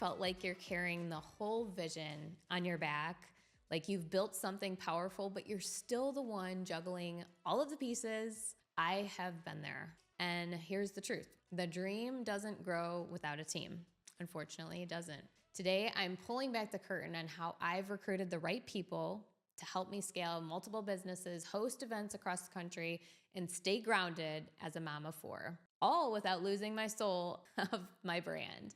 felt like you're carrying the whole vision on your back, like you've built something powerful, but you're still the one juggling all of the pieces? I have been there. And here's the truth. The dream doesn't grow without a team. Unfortunately, it doesn't. Today, I'm pulling back the curtain on how I've recruited the right people to help me scale multiple businesses, host events across the country, and stay grounded as a mom of four, all without losing my soul of my brand.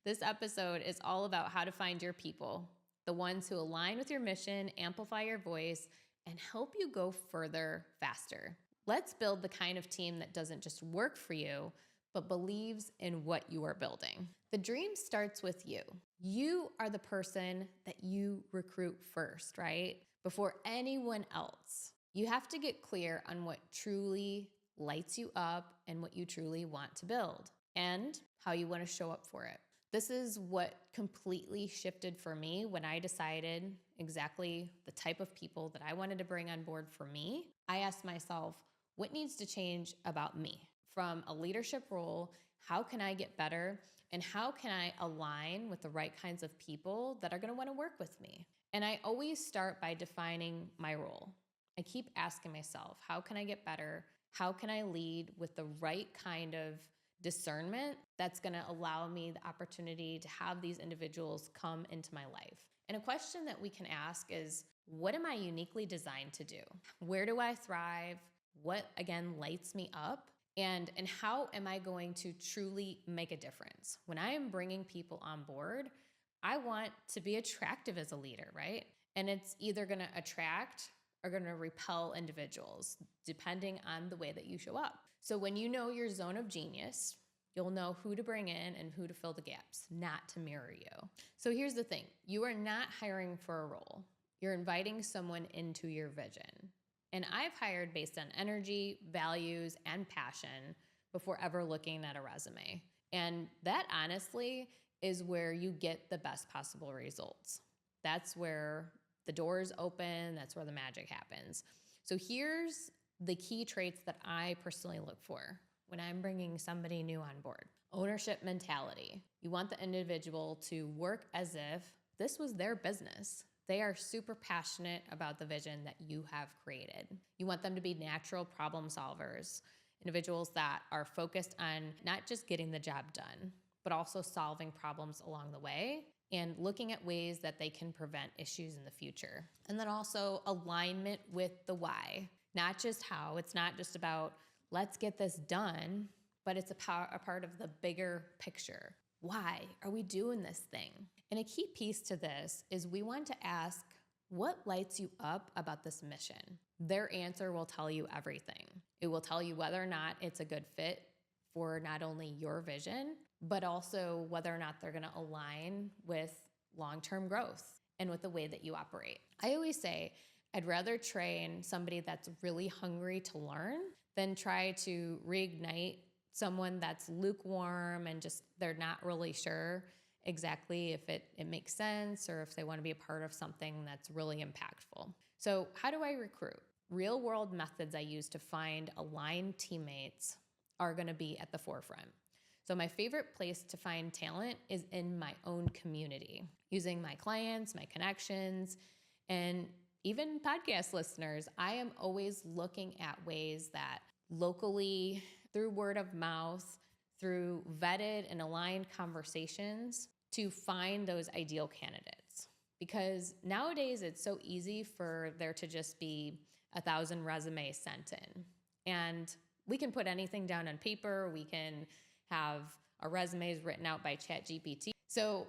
This episode is all about how to find your people, the ones who align with your mission, amplify your voice, and help you go further faster. Let's build the kind of team that doesn't just work for you, but believes in what you are building. The dream starts with you. You are the person that you recruit first, right? Before anyone else. You have to get clear on what truly lights you up and what you truly want to build and how you want to show up for it. This is what completely shifted for me when I decided exactly the type of people that I wanted to bring on board for me. I asked myself, what needs to change about me? From a leadership role, how can I get better? And how can I align with the right kinds of people that are going to want to work with me? And I always start by defining my role. I keep asking myself, how can I get better? How can I lead with the right kind of discernment that's going to allow me the opportunity to have these individuals come into my life? And a question that we can ask is, what am I uniquely designed to do? Where do I thrive? What, again, lights me up? And how am I going to truly make a difference? When I am bringing people on board, I want to be attractive as a leader, right? And it's either going to attract or going to repel individuals, depending on the way that you show up. So when you know your zone of genius, you'll know who to bring in and who to fill the gaps, not to mirror you. So here's the thing. You are not hiring for a role. You're inviting someone into your vision. And I've hired based on energy, values, and passion before ever looking at a resume. And that honestly is where you get the best possible results. That's where the doors open. That's where the magic happens. So here's the key traits that I personally look for when I'm bringing somebody new on board. Ownership mentality. You want the individual to work as if this was their business. They are super passionate about the vision that you have created. You want them to be natural problem solvers, individuals that are focused on not just getting the job done, but also solving problems along the way and looking at ways that they can prevent issues in the future. And then also alignment with the why, not just how. It's not just about let's get this done, but it's a part of the bigger picture. Why are we doing this thing? And a key piece to this is we want to ask, what lights you up about this mission? Their answer will tell you everything. It will tell you whether or not it's a good fit for not only your vision, but also whether or not they're going to align with long-term growth and with the way that you operate. I always say, I'd rather train somebody that's really hungry to learn than try to reignite someone that's lukewarm and just they're not really sure exactly if it makes sense or if they want to be a part of something that's really impactful. So how do I recruit? Real world methods I use to find aligned teammates are going to be at the forefront. So my favorite place to find talent is in my own community, using my clients, my connections, and even podcast listeners. I am always looking at ways that locally, through word of mouth, through vetted and aligned conversations, to find those ideal candidates. Because nowadays it's so easy for there to just be 1,000 resumes sent in. And we can put anything down on paper. We can have our resumes written out by ChatGPT. So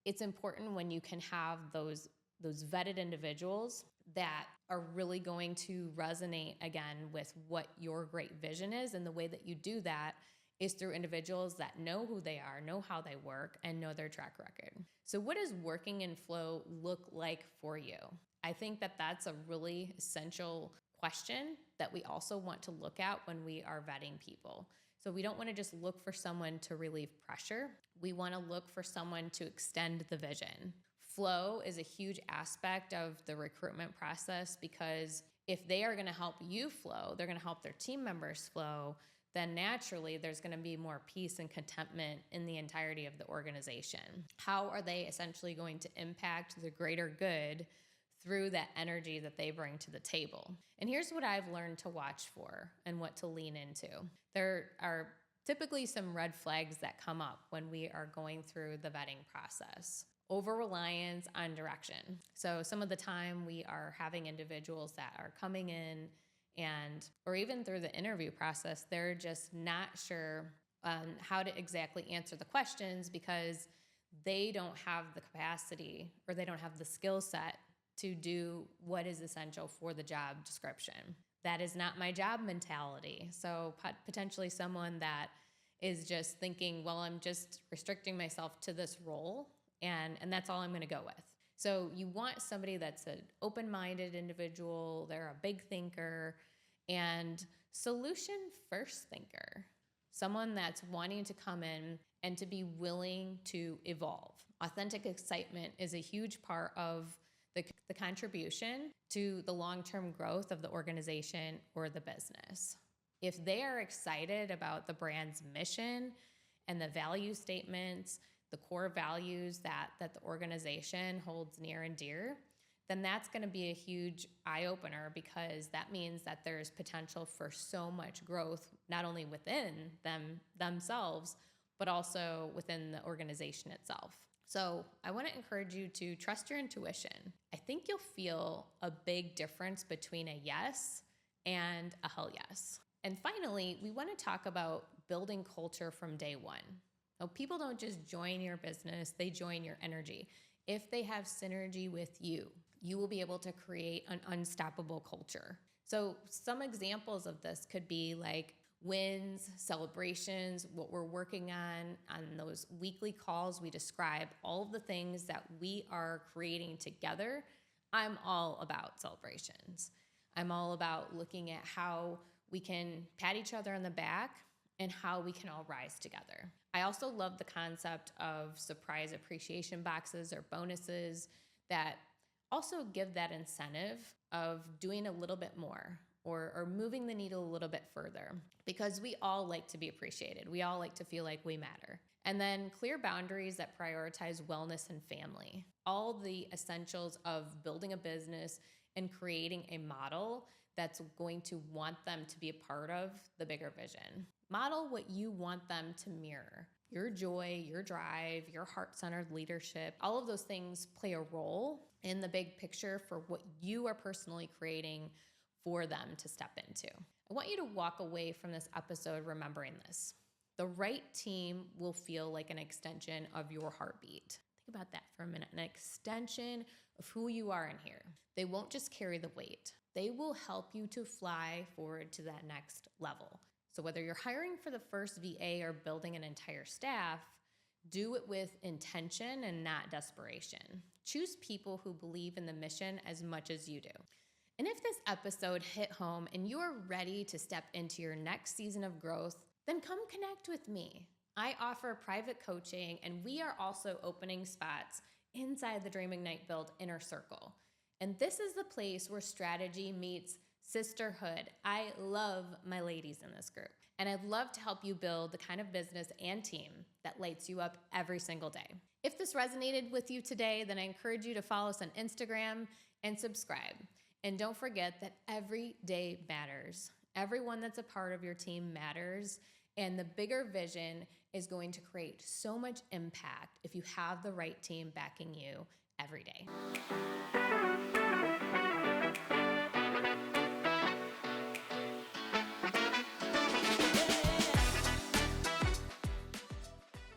it's important when you can have those vetted individuals that are really going to resonate again with what your great vision is. And the way that you do that is through individuals that know who they are, know how they work, and know their track record. So what does working in flow look like for you? I think that that's a really essential question that we also want to look at when we are vetting people. So we don't want to just look for someone to relieve pressure. We want to look for someone to extend the vision. Flow is a huge aspect of the recruitment process because if they are going to help you flow, they're going to help their team members flow, then naturally there's going to be more peace and contentment in the entirety of the organization. How are they essentially going to impact the greater good through that energy that they bring to the table? And here's what I've learned to watch for and what to lean into. There are typically some red flags that come up when we are going through the vetting process. Over-reliance on direction. So some of the time we are having individuals that are coming in or even through the interview process, they're just not sure how to exactly answer the questions because they don't have the capacity or they don't have the skill set to do what is essential for the job description. That is not my job mentality. So potentially someone that is just thinking, well, I'm just restricting myself to this role and that's all I'm going to go with. So you want somebody that's an open-minded individual, they're a big thinker and solution-first thinker, someone that's wanting to come in and to be willing to evolve. Authentic excitement is a huge part of the contribution to the long-term growth of the organization or the business. If they are excited about the brand's mission and the value statements, the core values that the organization holds near and dear, then that's going to be a huge eye-opener because that means that there's potential for so much growth, not only within themselves, but also within the organization itself. So I want to encourage you to trust your intuition. I think you'll feel a big difference between a yes and a hell yes. And finally, we want to talk about building culture from day one. Now, people don't just join your business, they join your energy. If they have synergy with you, you will be able to create an unstoppable culture. So some examples of this could be like wins, celebrations, what we're working on those weekly calls. We describe all of the things that we are creating together. I'm all about celebrations. I'm all about looking at how we can pat each other on the back and how we can all rise together. I also love the concept of surprise appreciation boxes or bonuses that also give that incentive of doing a little bit more or moving the needle a little bit further because we all like to be appreciated. We all like to feel like we matter. And then clear boundaries that prioritize wellness and family. All the essentials of building a business and creating a model that's going to want them to be a part of the bigger vision. Model what you want them to mirror. Your joy, your drive, your heart-centered leadership, all of those things play a role in the big picture for what you are personally creating for them to step into. I want you to walk away from this episode remembering this. The right team will feel like an extension of your heartbeat. Think about that for a minute. An extension of who you are in here. They won't just carry the weight. They will help you to fly forward to that next level. So whether you're hiring for the first VA or building an entire staff, do it with intention and not desperation. Choose people who believe in the mission as much as you do. And if this episode hit home and you are ready to step into your next season of growth, then come connect with me. I offer private coaching, and we are also opening spots inside the Dream Ignite Build Inner Circle. And this is the place where strategy meets sisterhood. I love my ladies in this group, and I'd love to help you build the kind of business and team that lights you up every single day. If this resonated with you today, then I encourage you to follow us on Instagram and subscribe. And don't forget that every day matters. Everyone that's a part of your team matters, and the bigger vision is going to create so much impact if you have the right team backing you every day.